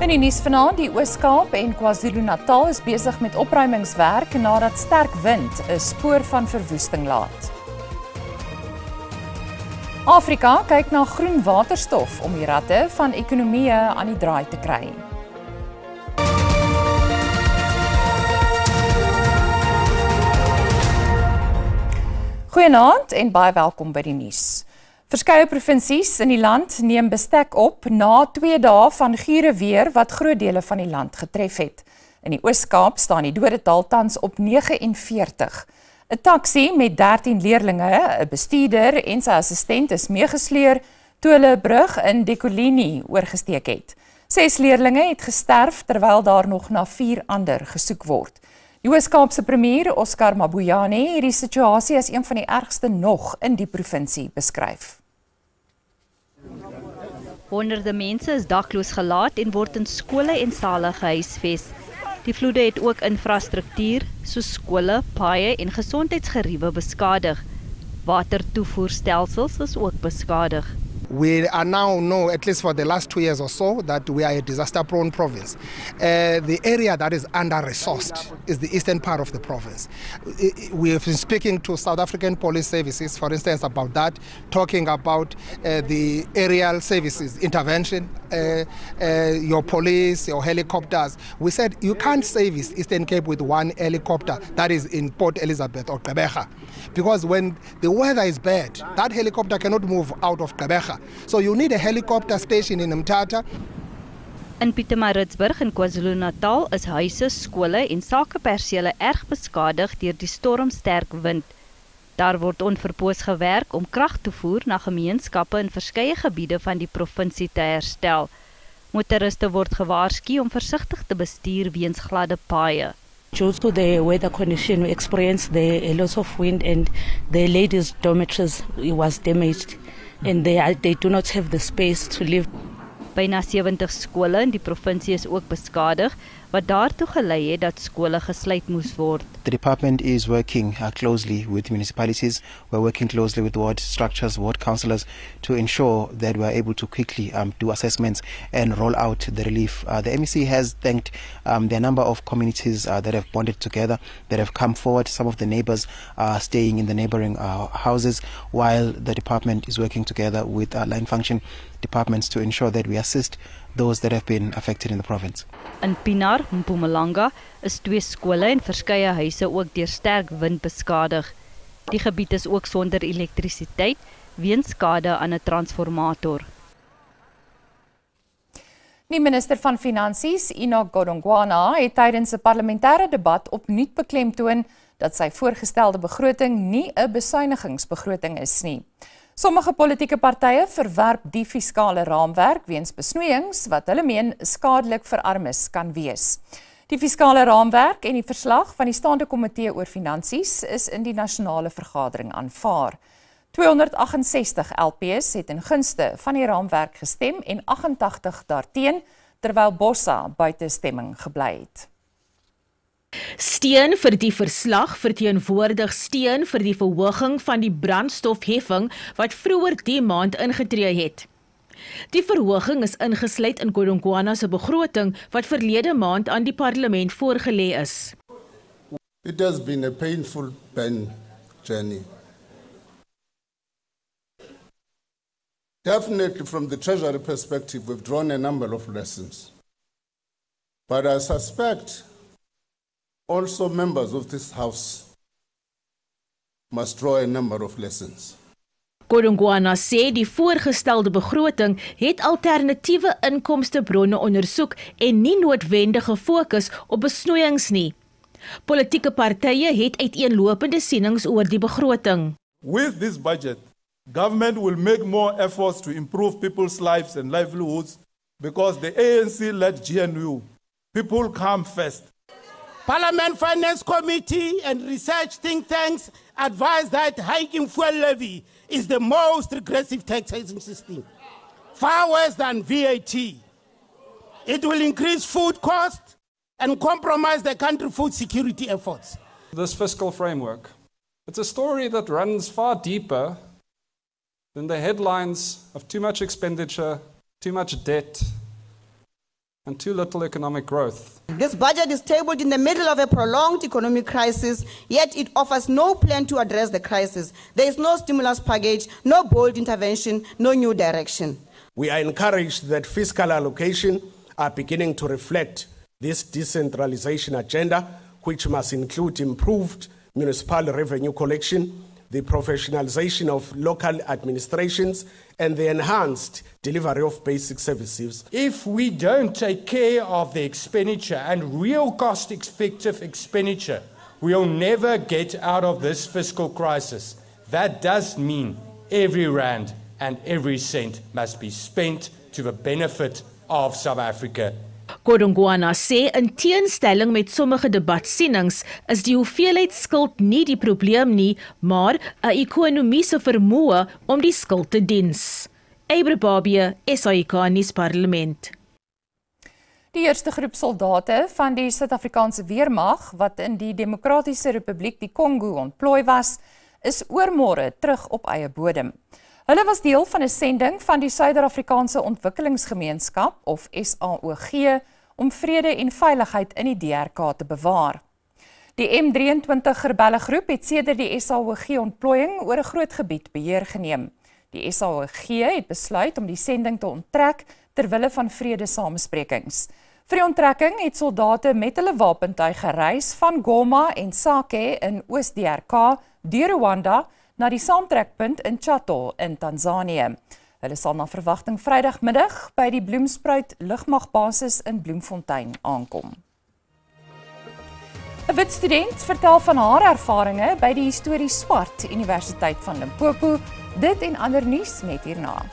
In die nuus vanaand, die Oos-Kaap en KwaZulu-Natal is besig met opruimingswerk nadat sterk wind 'n spoor van verwoesting laat. Afrika kyk na groen waterstof om die ratte van ekonomieë aan die draai te kry. Goeienaand en baie welkom by die nuus. Verskeie provinsies in die land neem bestek op na 2 dae van gure weer wat groot dele van die land getref het. In die Oos-Kaap staan die dodetal tans op 49. 'n Taxi met 13 leerlinge, 'n bestuurder en sy assistent is meegesleur toe hulle 'n brug in Dekolini oorgesteek het. 6 leerlinge het gesterf terwyl daar nog na 4 ander gesoek word. Die Oos-Kaapse premier, Oscar Mabuyane, het die situasie as een van die ergste nog in die provinsie beskryf. Honderde mense is dakloos gelaat en word in skole en sale gehuisves. Die vloede het ook infrastruktuur soos skole, paaie en gesondheidsgeriewe beskadig. Watertoevoerstelsels is ook beskadig. We are now know, at least for the last 2 years or so, that we are a disaster-prone province. The area that is under-resourced is the eastern part of the province. We have been speaking to South African police services, for instance, about that, talking about the aerial services, intervention, your police, your helicopters. We said you can't service Eastern Cape with one helicopter that is in Port Elizabeth or Gqeberha, because when the weather is bad, that helicopter cannot move out of Gqeberha. So you need a helicopter station in Mthatha. In Pietermaritzburg in KwaZulu-Natal is huise, skole en sakepersele erg beskadig deur die stormsterk wind. Daar word onverpoos gewerk om kragtoevoer na gemeenskappe in verskeie gebiede van die provinsie te herstel. Motoriste word gewaarsku om versigtig te bestuur weens gladde paaie. Due to the weather condition, we experienced a lot of wind and the ladies' dormitories was damaged. And they do not have the space to live. Byna 70 skole in die provinsie is ook beskadig, wat daartoe gelei het dat skole gesluit moes word. The department is working closely with municipalities. We're working closely with ward structures, ward councillors to ensure that we're able to quickly do assessments and roll out the relief. The MEC has thanked the number of communities that have bonded together, that have come forward. Some of the neighbours are staying in the neighbouring houses, while the department is working together with line function departments to ensure that we assist those that have been affected in the province. In Pienaar, Mpumalanga, is 2 skole en verskeie huise ook deur sterk wind beskadig. Die gebied is ook sonder elektrisiteit weens skade aan 'n transformator. Die minister van Finansies, Enoch Godongwana, het tydens 'n parlementêre debat opnuut beklemtoon dat sy voorgestelde begroting nie 'n besuinigingsbegroting is nie. Sommige politieke partye verwerp die fiskale raamwerk weens besnoeiings wat hulle meen skadelik vir armes kan wees. Die fiskale raamwerk en die verslag van die staande komitee oor finansies is in die nasionale vergadering aanvaar. 268 LPs het in gunste van die raamwerk gestem en 88 daarteen, terwyl Bossa buite stemming gebly het. Steun vir die verslag verteenwoordig steun vir die verhoging van die brandstofheffing wat vroeër die maand ingetree het. Die verhoging is ingesluit in Godongwana se begroting wat verlede maand aan die parlement voorgelê is. It has been a painful journey. Definitely from the Treasury perspective, we've drawn a number of lessons. But I suspect also members of this House must draw a number of lessons. Godongwana sê die voorgestelde begroting het alternatiewe inkomstebronne ondersoek en nie noodwendige fokus op besnoeiings nie. Politieke partye het uiteenlopende sienings oor die begroting. With this budget, government will make more efforts to improve people's lives and livelihoods because the ANC-led GNU, people come first. Parliament Finance Committee and research think tanks advise that hiking fuel levy is the most regressive taxation system, far worse than VAT. It will increase food costs and compromise the country's food security efforts. This fiscal framework, it's a story that runs far deeper than the headlines of too much expenditure, too much debt, and too little economic growth. This budget is tabled in the middle of a prolonged economic crisis, yet it offers no plan to address the crisis. There is no stimulus package, no bold intervention, no new direction. We are encouraged that fiscal allocation are beginning to reflect this decentralization agenda, which must include improved municipal revenue collection, the professionalization of local administrations, and the enhanced delivery of basic services. If we don't take care of the expenditure and real cost-effective expenditure, we'll never get out of this fiscal crisis. That does mean every rand and every cent must be spent to the benefit of South Africa. Godongwana sê in teenstelling met sommige debatsienings is die hoeveelheid skuld nie die probleem nie, maar 'n ekonomiese vermoë om die skuld te diens. Ebrababie, SAIK nuusparlement. Die eerste groep soldate van die Suid-Afrikaanse weermag wat in die Demokratiese Republiek die Kongo ontplooi was, is oormôre terug op eie bodem. Hulle was deel van 'n sending van die Suider-Afrikaanse Ontwikkelingsgemeenskap of SAOG om vrede en veiligheid in die DRK te bewaar. Die M23 rebellegroep het sedert die SAOG ontplooiing oor 'n groot gebied beheer geneem. Die SAOG het besluit om die sending te onttrek ter wille van vredesamesprekings. Vir die onttrekking het soldate met hulle wapentuig gereis van Goma en Sake in Oos-DRK deur Rwanda na die saamtrekpunt in Chato in Tanzanië. Hulle sal na verwagting Vrydagmiddag by die Bloemspruit lugmagbasis in Bloemfontein aankom. 'n Wit student vertel van haar ervarings by die Histories Swart Universiteit van Limpopo. Dit en ander nuus net hierna.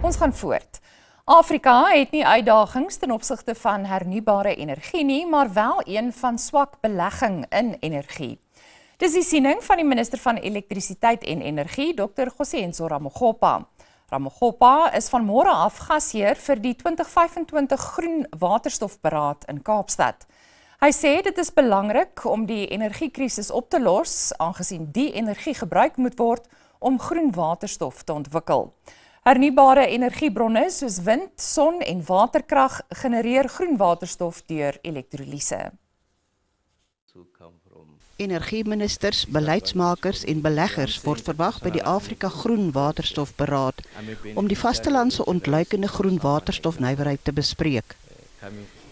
Ons gaan voort. Afrika het nie uitdagings ten opsigte van hernubare energie nie, maar wel een van swak belegging in energie. Dis die siening van die minister van elektrisiteit en energie, Dr. Kgosientsho Ramokgopa. Ramokgopa is van môre af gasheer vir die 2025 Groen Waterstofberaad in Kaapstad. Hy sê dit is belangrik om die energiekrisis op te los, aangesien die energie gebruik moet word om groen waterstof te ontwikkel. Hernubare energiebronne soos wind, son en waterkrag genereer groen waterstof deur elektrolise. Energieministers, beleidsmakers en beleggers word verwag by die Afrika Groen Waterstofberaad om die vastelandse ontluikende groen waterstofnywerheid te bespreek.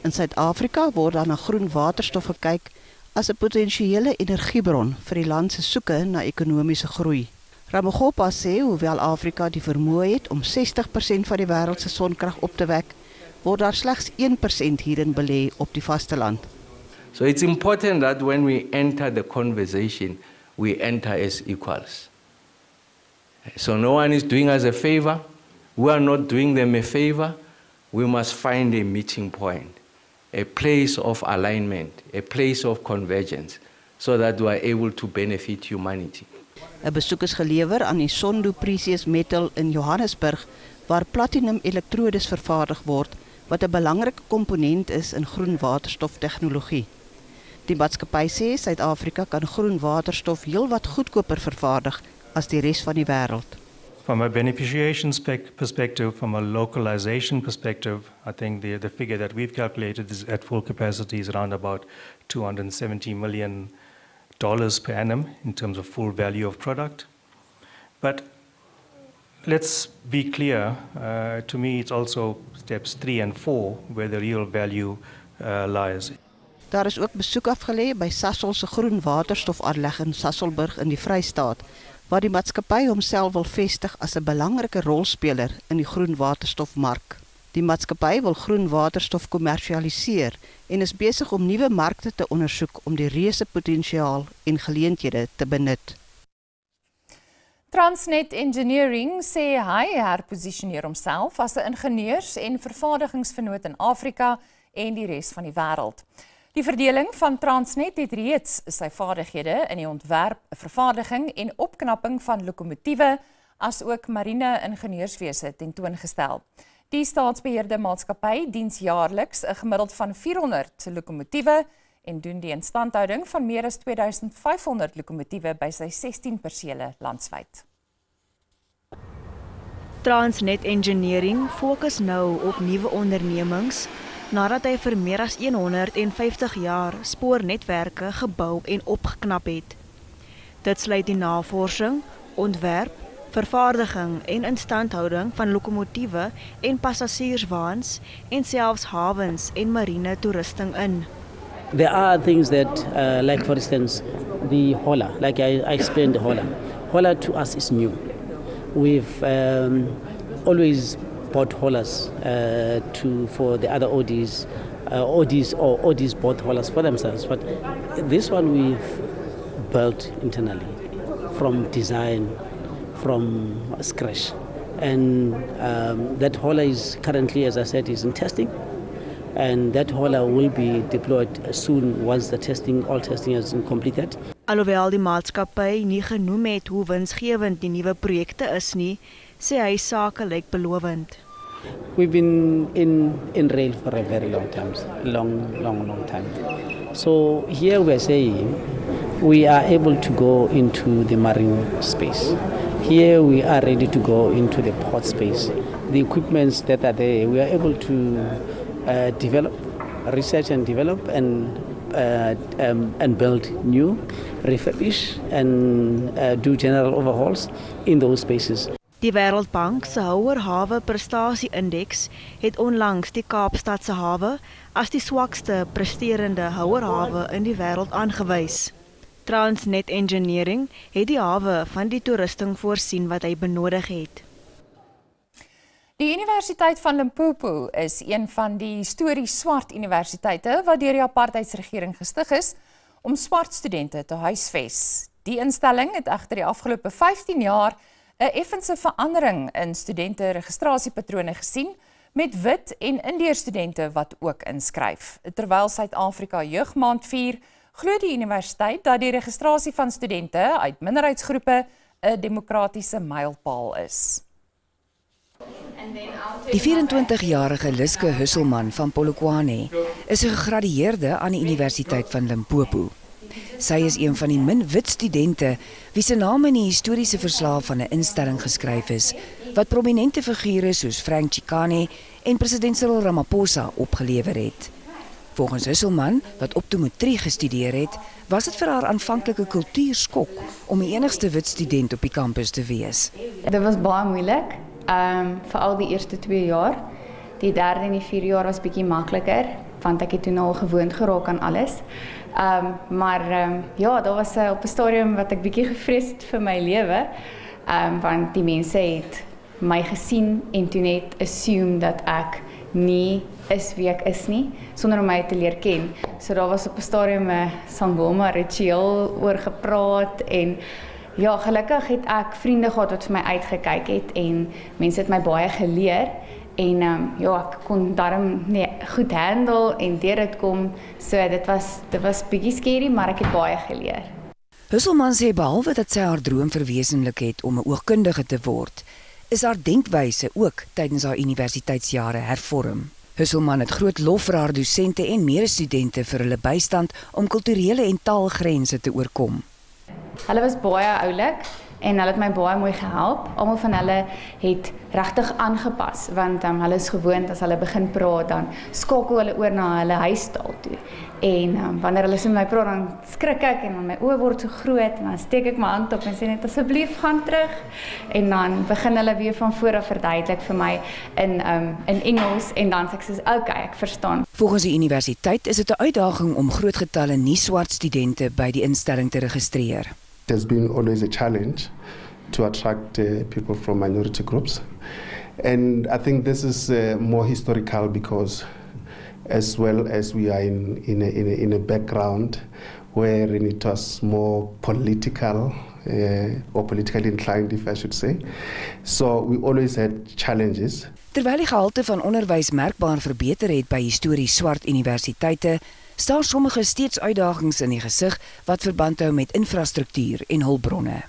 In Suid-Afrika word dan na groen waterstof gekyk as 'n potensiële energiebron vir die land se soeke na ekonomiese groei. Ramokgopa sê hoewel Afrika die vermoë het om 60% van die wêreld se sonkrag op te wek, word daar slegs 1% hierin belê op die vasteland. So it's important that when we enter the conversation, we enter as equals. So no one is doing us a favor, we are not doing them a favor, we must find a meeting point, a place of alignment, a place of convergence, so that we are able to benefit humanity. 'n Besoek is gelewer aan die Sondo Precious Metal in Johannesburg, waar platinum elektrodes vervaardig word, wat 'n belangrike komponent is in groen waterstoftegnologie. Die maatskappy sê Suid-Afrika kan groen waterstof heelwat goedkoper vervaardig as die res van die wêreld. From a beneficiation perspective, from a localization perspective, I think the figure that we've calculated is at full capacity is around about $270 million per annum in terms of full value of product. But let's be clear, to me it's also steps 3 and 4 where the real value lies. Daar is ook besoek afgelê by Sasol se groen waterstofaanleg in Sasolburg in die Vrystaat, waar die maatskappy homself wil vestig as 'n belangrike rolspeler in die groen waterstofmark. Die maatskappy wil groen waterstof kommersialiseer en is besig om nuwe markte te ondersoek om die reuse potensiaal en geleenthede te benut. Transnet Engineering sê hy herposisioneer homself as 'n ingenieurs- en vervaardigingsvennoot in Afrika en die res van die wêreld. Die verdeling van Transnet het reeds sy vaardighede in die ontwerp, vervaardiging en opknapping van lokomotiewe as ook marine ingenieurswese tentoongestel. Die staatsbeheerde maatskappy diens jaarliks 'n gemiddeld van 400 lokomotiewe en doen die instandhouding van meer as 2500 lokomotiewe by sy 16 persele landwyd. Transnet Engineering fokus nou op nuwe ondernemings nadat hy vir meer as 150 jaar spoornetwerke gebou en opgeknap het. Dit sluit die navorsing, ontwerp, vervaardiging en instandhouding van lokomotiewe en passasierswaens en selfs hawens en marine toerusting in. There are things that, like for instance, the Hola, like I explained the Hola. Hola to us is new. We've always bought Holas for the other ODs, ODs bought Holas for themselves. But this one we've built internally from design, from scratch. And that Hola is currently, as I said, is in testing. And that Hola will be deployed soon once all testing has been completed. Alhoewel die maatskappy nie genoem het hoe winsgewend die nuwe projekte is nie, sê hy sake lyk belovend. We've been in rail for a very long time, long time. So here we're saying we are able to go into the marine space. Here we are ready to go into the port space. The equipments that are there, we are able to develop, research and develop and build new, refurbish and do general overhauls in those spaces. Die Wêreldbank se Houer Hawe Prestasie-indeks het onlangs die Kaapstadse hawe as die swakste presterende houer hawe in die wêreld aangewys. Transnet Engineering het die hawe van die toerusting voorsien wat hy benodig het. Die Universiteit van Limpopo is een van die histories swart universiteite wat deur die apartheidsregering gestig is om swart studente te huisves. Die instelling het egter die afgelope 15 jaar 'n effense verandering in studente registrasiepatrone gesien met wit en indeerstudente wat ook inskryf. Terwyl Suid-Afrika Jeugmaand vier, glo die universiteit dat die registrasie van studente uit minderheidsgroepe 'n demokratiese mylpaal is. Die 24-jarige Liske Husselman van Polokwane is 'n gegradueerde aan die Universiteit van Limpopo. Sy is een van die min wit studente wie se name in die historiese verslae van 'n instelling geskryf is, wat prominente figure soos Frank Chikane en president Cyril Ramaphosa opgelewer het. Volgens Husselman, wat optometrie gestudeer het, was dit vir haar aanvanklike kultuurskok om die enigste wit student op die kampus te wees. Dit was baie moeilik, veral die eerste 2 jaar. Die derde en die 4 jaar was bietjie makliker, want ek het toen al gewoond geraak aan alles. Ja, daar was op 'n stadium wat ek bietjie gevrees het vir my lewe, want die mense het my gesien en toe net assume dat ek nie is wie ek is nie, sonder om my te leer ken. So daar was op 'n stadium 'n sangoma ritueel oor gepraat en ja, gelukkig het ek vriende gehad wat vir my uitgekyk het en mense het my baie geleer. En ja, ek kon daarom goed handle en deur dit kom, so dit was bietjie scary, maar ek het baie geleer. Husselman sê behalwe dat sy haar droom verwesenlik het om 'n oogkundige te word, is haar denkwyse ook tydens haar universiteitsjare hervorm. Husselman het groot lof vir haar dosente en medestudente vir hulle bystand om kulturele en taalgrense te oorkom. Hulle was baie oulik en hulle het my baie mooi gehelp. Almal van hulle het regtig aangepas, want hulle is gewoond as hulle begin praat, dan skakel hulle oor na hulle huistaal toe. En wanneer hulle so met my praat, dan skrik ek en dan my oë word so groot en dan steek ek my hand op en sê net asseblief gaan terug. En dan begin hulle weer van voor af verduidelik vir my in Engels en dan sê ek soos okay, ek verstaan. Volgens die universiteit is dit 'n uitdaging om groot getalle nie-swart studente by die instelling te registreer. It has been always a challenge to attract people from minority groups. And I think this is more historical because as well as we are in a background where it was more political or politically inclined, if I should say. So we always had challenges. Terwyl die gehalte van onderwys merkbaar verbeter het by histories swart universiteite, staan sommige steeds uitdagings in die gesig wat verband hou met infrastruktuur en hulpbronne.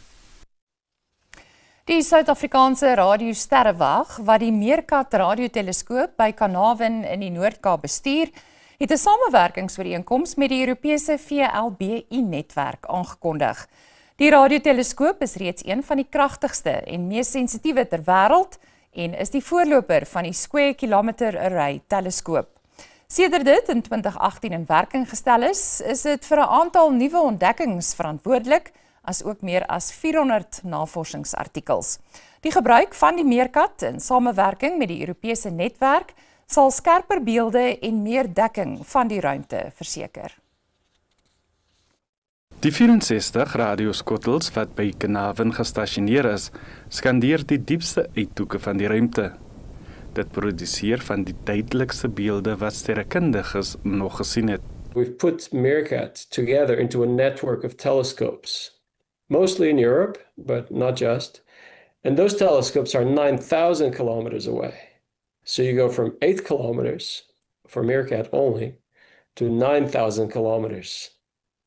Die Suid-Afrikaanse radiosterrewag wat die Meerkat radioteleskoop by Carnarvon in die Noord-Kaap bestuur, het 'n samewerkingsooreenkoms met die Europese VLBI-netwerk aangekondig. Die radioteleskoop is reeds een van die kragtigste en mees sensitiewe ter wêreld en is die voorloper van die Square Kilometer Array teleskoop. Sedert dit in 2018 in werking gestel is dit vir 'n aantal nuwe ontdekkings verantwoordelik, as ook meer as 400 navorsingsartikels. Die gebruik van die meerkat in samewerking met die Europese netwerk sal skerper beelde en meer dekking van die ruimte verseker. Die 64 radioskottels wat by Carnarvon gestasioneer is, skandeer die diepste uithoeke van die ruimte. Dit produseer van die duidelikste beelde wat sterrekundiges nog gesien het. We've put Meerkat together into a network of telescopes, mostly in Europe, but not just. And those telescopes are 9,000 kilometers away. So you go from 8 kilometers for Meerkat only to 9,000 kilometers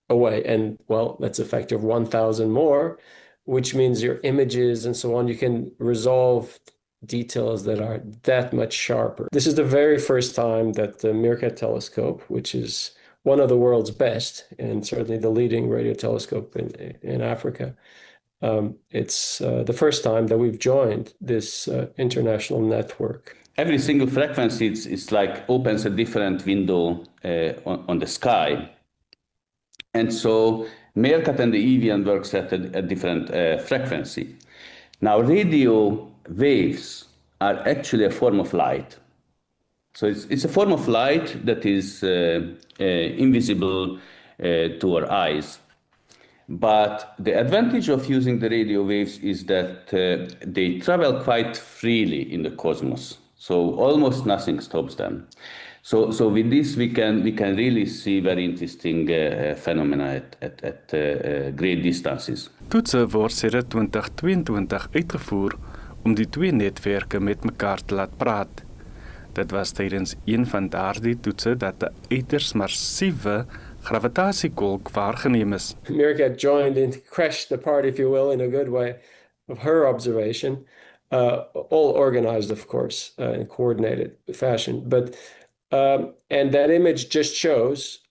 away. And well, that's a factor of 1,000 more, which means your images and so on, you can resolve details that are that much sharper. This is the very first time that the Meerkat telescope, which is one of the world's best and certainly the leading radio telescope in Africa, it's the first time that we've joined this international network. Every single frequency is like opens a different window on the sky. And so Meerkat and the Evian works at a different frequency. Now radio waves are actually a form of light. So it's a form of light that is invisible to our eyes. But the advantage of using the radio waves is that they travel quite freely in the cosmos. So almost nothing stops them. So with this we can really see very interesting phenomena at great distances. Toetse word sedert 2022 uitgevoer om die twee netwerke met mekaar te laat praat. Dit was tydens een van daardie toetse dat 'n uiters massiewe gravitasiekolk waargeneem is. Meerkat joined and crashed the party, if you will, in a good way, of her observation, all organized, of course, in coordinated fashion. But and that image just shows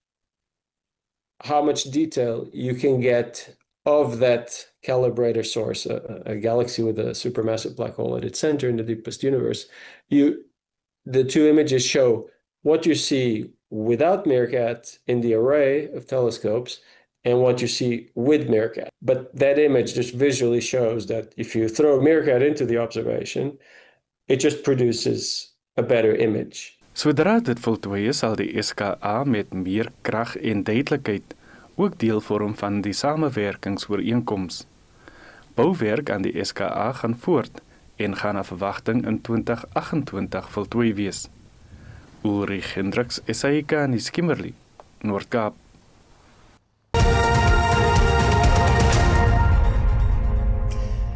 how much detail you can get of that calibrator source, a galaxy with a supermassive black hole at its center in the deepest universe. The two images show what you see without Meerkat in the array of telescopes and what you see with Meerkat. But that image just visually shows that if you throw Meerkat into the observation, it just produces a better image. Sodra dit voltooi is, sal die SKA met meer krag en duidelikheid ook deel vorm van die samewerkingsooreenkoms. Bouwerk aan die SKA gaan voort en gaan na verwagting in 2028 voltooi wees. Ulrich Hendricks, SAK nuus Kimberley, Noord-Kaap.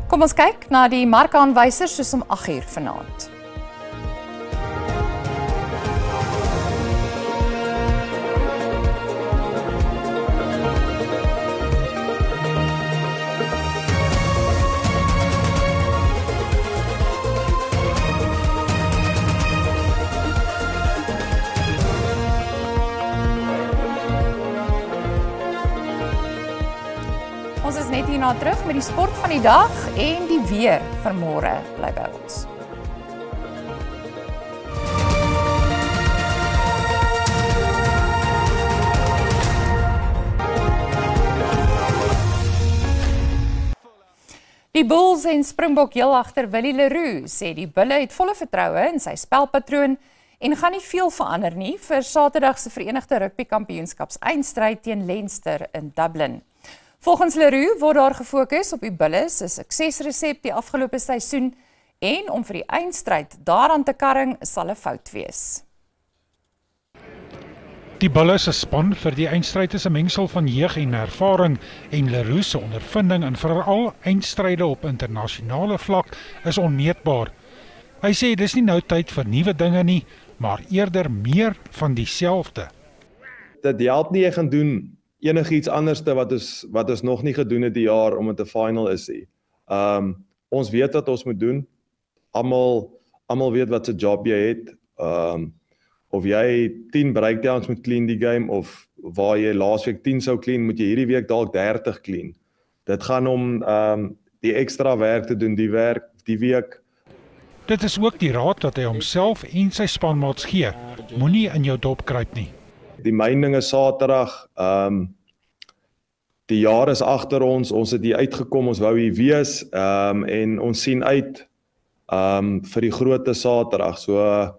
Kom ons kyk na die markaanwysers soos om 8:00 vanaand. Ons is net hierna terug met die sport van die dag en die weer vir môre. Bly by ons. Die Bulls en Springbok heelagter Willie Leroux sê die Bulle het volle vertroue in sy spelpatroon en gaan nie veel verander nie vir Saterdag se Verenigde Rugby Kampioenskaps-eindstryd teen Leinster in Dublin. Volgens Leroux word daar gefokus op die Bulle se suksesresep die afgelope seisoen en om vir die eindstryd daaraan te karring sal 'n fout wees. Die Bulle se span vir die eindstryd is 'n mengsel van jeug en ervaring en Leroux se ondervinding in veral eindstryde op internasionale vlak is onmeetbaar. Hy sê dis nie nou tyd vir nuwe dinge nie, maar eerder meer van dieselfde. Dit help nie jy gaan doen enigiets anderste wat ons nog nie gedoen het die jaar om dit 'n final is nie. Ons weet wat ons moet doen. Almal weet wat se job jy het. of jy 10 breakdowns moet clean die game, of waar jy laasweek 10 sou clean, moet jy hierdie week dalk 30 clean. Dit gaan om die ekstra werk te doen, die week. Dit is ook die raad wat hy homself en sy spanmaats gee. Moenie in jou dop kruip nie. Die mynding is Saterdag, die jaar is agter ons het hier uitgekom, ons wou hier wees, en ons sien uit vir die groot Saterdag. So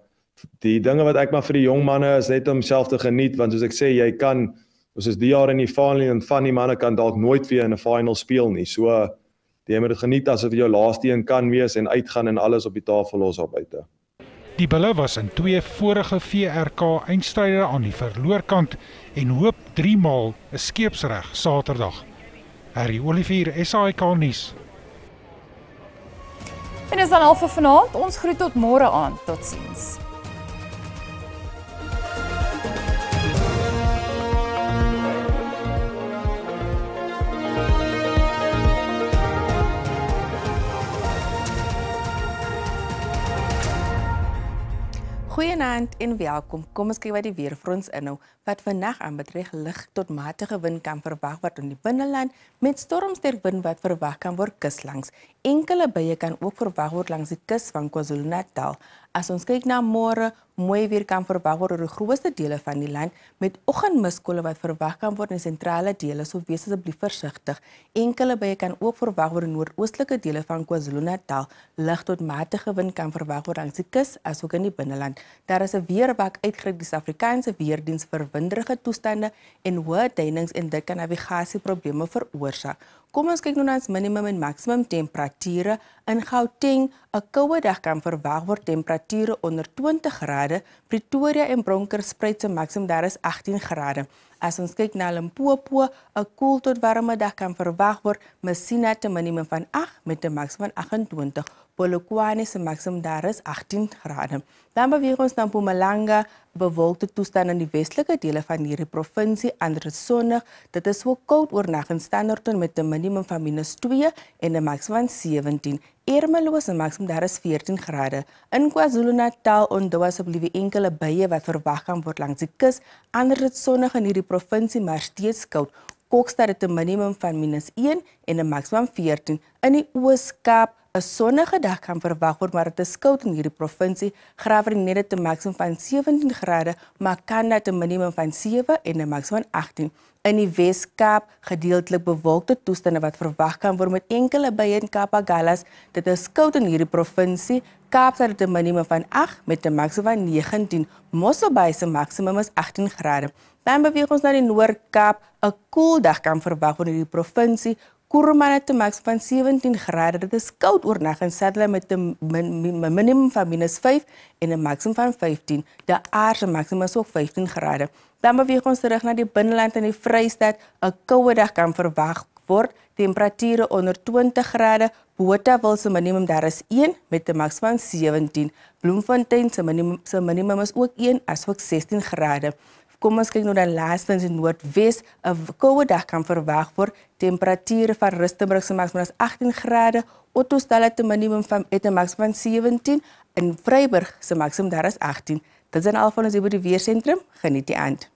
die dinge wat ek maar vir die jong manne is net om self te geniet, want soos ek sê, ons is die jaar in die final en van die manne kan dalk nooit weer in 'n final speel nie. So jy moet dit geniet asof jy jou laaste een kan wees en uitgaan en alles op die tafel los op buite. Die Bulle was in 2 vorige VRK eindstryde aan die verloorkant en hoop 3 maal 'n skeepsreg Saterdag. Harry Olivier, SAK nuus. En is dan al vir vanaand. Ons groet tot môre aan. Totsiens. Goeienaand en welkom. Kom ons kyk wat die weer vir ons inhou. Wat vandag aanbetref lig tot matige wind kan verwag word in die binneland met stormsterk wind wat verwag kan word kuslangs. Enkele buie kan ook verwag word langs die kus van KwaZulu-Natal. As ons kyk na môre, mooi weer kan verwag word oor die grootste dele van die land met oggendmiskolle wat verwag kan word in die sentrale dele, so wees asseblief versigtig. Enkele buie kan ook verwag word in noordoostelike dele van KwaZulu-Natal. Lig tot matige wind kan verwag word langs die kus asook in die binneland. Daar is 'n weerwak uitgereik die Suid-Afrikaanse Weerdiens vir winderige toestande en hoë duinings en dit kan navigasieprobleme veroorsaak. Kom ons kyk nou na ons minimum en maksimum temperature. In Gauteng, 'n koue dag kan verwag word, temperature onder 20 grade. Pretoria en Bronkhortspruit se maksimum daar is 18 grade. As ons kyk na Limpopo, 'n koel tot warme dag kan verwag word, Messina te minimum van 8 met 'n maksimum van 28. Polokwane se maksimum daar is 18 grade. Dan beweeg ons na Mpumalanga, bewolkte toestand in die westelike dele van hierdie provinsie, ander sonnig. Dit is so koud oornag in Standerton met 'n minimum van -2 en 'n maksimum van 17. Ermelo se maksimum daar is 14 grade. In KwaZulu-Natal onthou asseblief enkele buie wat verwag kan word langs die kus, ander dit sonnig in hierdie provinsie maar steeds koud. Kokstad het 'n minimum van -1 en 'n maksimum van 14. In die Oos-Kaap 'n sonnige dag kan verwag word, maar dit is koud in hierdie provinsie. Graafrenet het 'n maksimum van 17 grade, maar kan dat 'n minimum van 7 en 'n maksimum van 18. In die Wes-Kaap gedeeltelik bewolkte toestande wat verwag kan word met enkele buie in Kapagallas. Dit is koud in hierdie provinsie. Kaapstad het 'n minimum van 8 met 'n maksimum van 19. Mosselbaai se maksimum is 18 grade. Dan beweeg ons na die Noord-Kaap. 'n Koel dag kan verwag word in hierdie provinsie. Kuruman het 'n maksimum van 17 grade. Dit is koud oornag in Sutherland met 'n minimum van -5 en 'n maksimum van 15. De Aar se maksimum is ook 15 grade. Dan beweeg ons terug na die binneland in die Vrystaat. 'n Koue dag kan verwag word. Temperature onder 20 grade. Botawil se minimum daar is 1 met 'n maksimum van 17. Bloemfontein se minimum is ook 1 asook 16 grade. Kom ons kyk nou dan laastens in Noordwes. 'n Koue dag kan verwag word. Temperature van Rustenburg se maksimum is 18 grade. Ottosdal het 'n minimum van 'n maksimum van 17 en Vryburg se maksimum daar is 18. Dit is al van ons hier by die weersentrum. Geniet die aand.